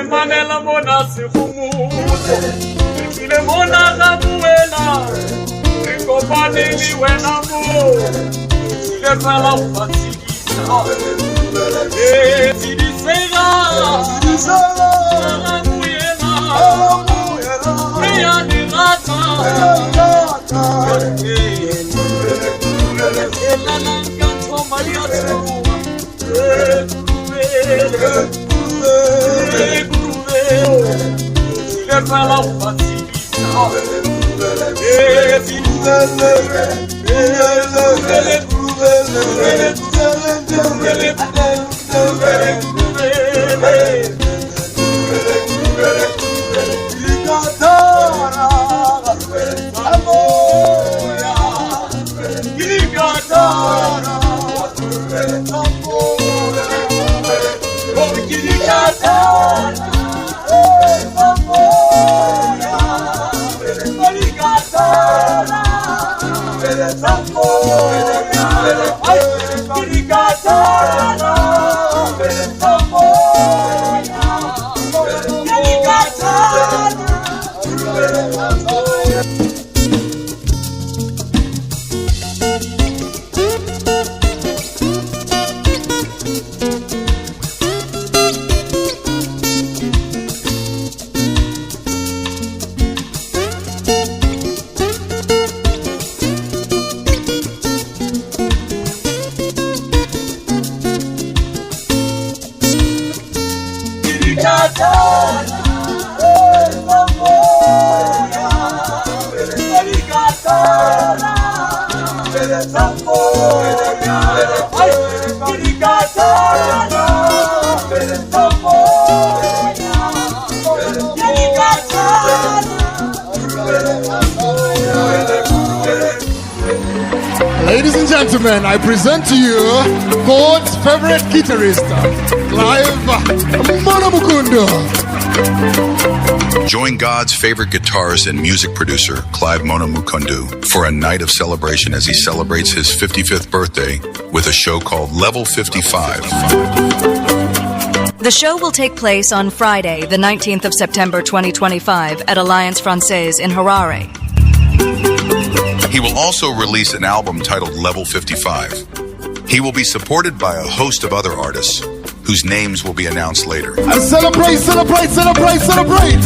Manela mona se khumuze le mona ga buela ngopane li wena mo le fala ufatsikisa ti sega ga buela ya ni rata la nanga toma ya le fala ufatsikisa Ladies and gentlemen, I present to you God's favorite guitarist, Clive Monomukundo. Join God's favorite guitarist and music producer, Clive Monomukundu, for a night of celebration as he celebrates his 55th birthday with a show called Level 55. The show will take place on Friday, the 19th of September 2025 at Alliance Francaise in Harare. He will also release an album titled Level 55. He will be supported by a host of other artists whose names will be announced later. And celebrate, celebrate, celebrate, celebrate!